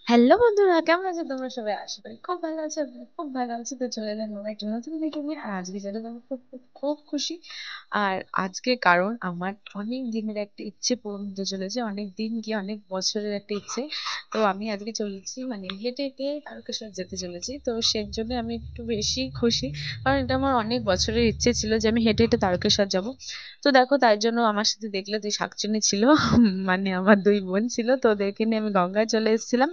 Hello বন্ধুরা, কেমন আছো তোমরা সবাই? আশা করি খুব ভালো আছো। আমি খুব ভালো আছি। তো চলে এলাম আমার একটা নতুন ভিডিও নিয়ে। আর আজকে যেটা আমি খুব খুব খুব খুশি। আর আজকে কারণ আমার অনেক দিনের একটা ইচ্ছে পূরণ হতে চলেছে, অনেক দিন কি অনেক বছরের একটা ইচ্ছে। তো আমি আজকে চলেছি, মানে হেঁটে হেঁটে তারকেশ্বর যেতে চলেছি। তো সেই জন্য আমি একটু বেশি খুশি, কারণ এটা আমার অনেক বছরের ইচ্ছে ছিল যে আমি হেঁটে হেঁটে তারকেশ্বর যাব। তো দেখো, তার জন্য আমার সাথে দেখলে দুই শাকচুন্নি ছিল, মানে আমার দুই বোন ছিল। তো ওদেরকে নিয়ে আমি গঙ্গায় চলে এসেছিলাম।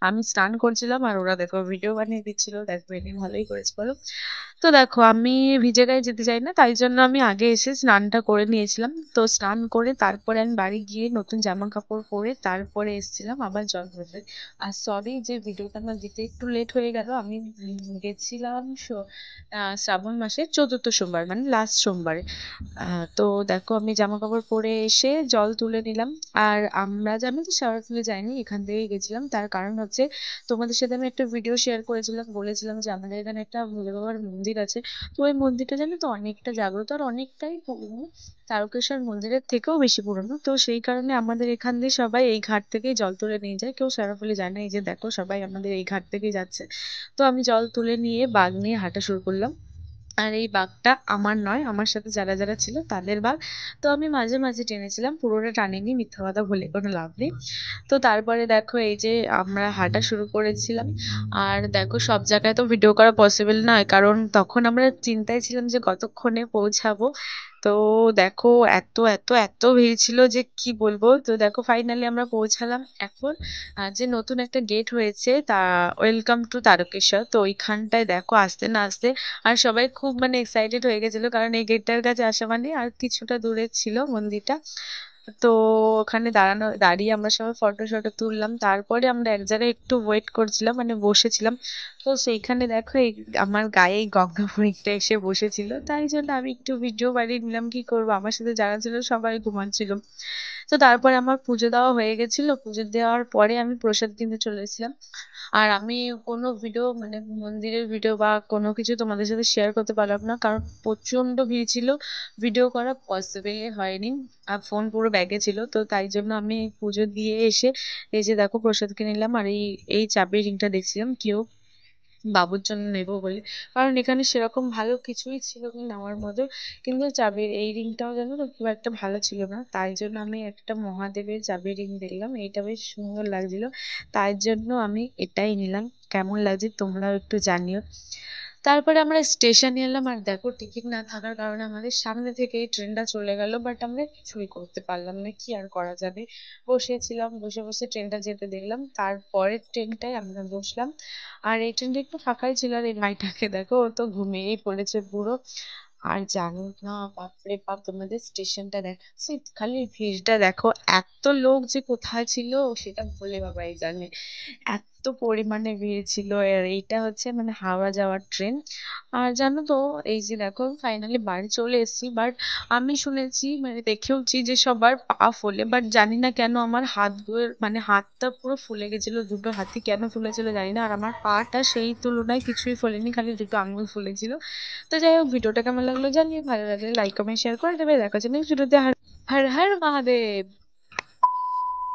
আমি স্নান করছিলাম আর ওরা দেখো ভিডিও বানিয়ে দিচ্ছিল। দেখো, এনে ভালোই করেছে বলো। তো দেখো, আমি ভিজে গায়ে যেতে চাই না, তাই জন্য আমি আগে এসে স্নানটা করে নিয়েছিলাম। তো স্নান করে তারপরে আমি বাড়ি গিয়ে নতুন জামা কাপড় পরে তারপরে এসেছিলাম আবার জল ভরতে। আর সরি যে ভিডিওটা আমার দিতে একটু লেট হয়ে গেল। আমি গেছিলাম শ্রাবণ মাসের 4th সোমবার, মানে লাস্ট সোমবারে। তো দেখো, আমি জামা কাপড় পরে এসে জল তুলে নিলাম। আর আমি তো শেওড়াফুলি যাইনি, এখান থেকেই গেছিলাম। তার কারণ হচ্ছে, তোমাদের সাথে আমি একটা ভিডিও শেয়ার করেছিলাম, বলেছিলাম যে আমাদের এখানে একটা ভোলে বাবার মন্দির আছে। তো ওই মন্দিরটা জানো তো অনেকটা জাগ্রত আর অনেকটাই পুরনো, তারকেশ্বর মন্দিরের থেকেও বেশি পুরনো। তো সেই কারণে আমাদের এখান দিয়ে সবাই এই ঘাট থেকেই জল তুলে নিয়ে যায়, কেউ শেওড়াফুলি যায় না। এই যে দেখো, সবাই আমাদের এই ঘাট থেকেই যাচ্ছে। তো আমি জল তুলে নিয়ে বাগ নিয়ে হাঁটা শুরু করলাম। আর এই বাগটা আমার নয়, আমার সাথে যারা যারা ছিল তাদের বাগ। তো আমি মাঝে মাঝে টেনেছিলাম, পুরোটা টানিনি, মিথ্যা কথা বলে কোনো লাভ নেই। তো তারপরে দেখো, এই যে আমরা হাঁটা শুরু করেছিলাম। আর দেখো, সব জায়গায় তো ভিডিও করা পসিবল নয়, কারণ তখন আমরা চিন্তায় ছিলাম যে কতক্ষণে পৌঁছাবো। তো দেখো, এত এত এত ভিড় ছিল যে কি বলবো। তো দেখো, ফাইনালি আমরা পৌঁছালাম এখন। যে নতুন একটা গেট হয়েছে, তা ওয়েলকাম টু তারকেশ্বর, তো ওইখানটায় দেখো আসতে না আসতে আর সবাই খুব মানে এক্সাইটেড হয়ে গেছিল, কারণ এই গেটটার কাছে আসা মানে আর কিছুটা দূরে ছিল মন্দিরটা। তো ওখানে দাঁড়িয়ে আমরা সবাই ফটো শটো তুললাম। তারপরে আমরা এক জায়গায় একটু ওয়েট করছিলাম, মানে বসেছিলাম। তো সেইখানে দেখো, এই আমার গায়ে এই গঙ্গা ফড়িংটা এসে বসেছিল, তাই জন্য আমি একটু ভিডিও বানিয়ে নিলাম। কি করবো, আমার সাথে যারা ছিল সবাই ঘুমাচ্ছিল। তো তারপরে আমার পুজো দেওয়া হয়ে গেছিল। পুজো দেওয়ার পরে আমি প্রসাদ কিনতে চলে এসেছিলাম। আর আমি কোনো ভিডিও, মানে মন্দিরের ভিডিও বা কোনো কিছু তোমাদের সাথে শেয়ার করতে পারলাম না, কারণ প্রচন্ড ভিড় ছিল। ভিডিও করা পসিবল হয়নি। আর ফোন পুরো ব্যাগে ছিল। তো তাই জন্য আমি পুজো দিয়ে এসে এই যে দেখো প্রসাদ কিনে নিলাম। আর এই এই চাবির রিংটা দেখছিলাম কেউ বাবুর জন্য নেবো বলে, কারণ এখানে সেরকম ভালো কিছুই ছিল না নেওয়ার মতো। কিন্তু চাবির এই রিংটাও জানো তো খুব একটা ভালো ছিল না, তাই জন্য আমি একটা মহাদেবের চাবির রিং দেখলাম, এইটা বেশ সুন্দর লাগছিল, তাই জন্য আমি এটাই নিলাম। কেমন লাগছে তোমরাও একটু জানিও। তারপরে আমরা স্টেশনে এলাম। আর দেখো, টিকিট না থাকার কারণে আমাদের সামনে থেকে এই ট্রেনটা চলে গেল, বাট আমরা কিছুই করতে পারলাম না, কি আর করা যাবে। বসেছিলাম, বসে বসে ট্রেনটা যেতে দেখলাম, তারপরের ট্রেনটায় আমরা বসলাম। আর এই ট্রেনটা একটু ফাঁকাই ছিল। আর এই মাইটাকে দেখো, ও তো ঘুমিয়েই পড়েছে পুরো। আর জানো না, বাপরে বাপ, তোমাদের স্টেশনটা দেখাচ্ছি, খালি ভিড়টা দেখো। এত লোক যে কোথায় ছিল সেটা ভোলে বাবাই জানে, এত পরিমাণে ভিড় ছিল। আর এইটা হচ্ছে মানে হাওড়া যাওয়ার ট্রেন। আর জানো তো, এই যে দেখো ফাইনালি বাড়ি চলে এসেছি, বাট আমি শুনেছি, মানে দেখেওছি যে সবার পা ফোলে, বাট জানি না কেন আমার হাতগুলোর, মানে হাতটা পুরো ফুলে গেছিল, দুটো হাতই কেন ফুলেছিল জানি না। আর আমার পাটা সেই তুলনায় কিছুই ফোলেনি, খালি দুটো আঙুল ফুলেছিল। তো যাই হোক, ভিডিওটা কেমন লাগলো জানিয়ে, ভালো লাগলে লাইক কমেন্ট শেয়ার করে দেবে। দেখা হচ্ছে নেক্সট ভিডিওতে। হর হর মহাদেব।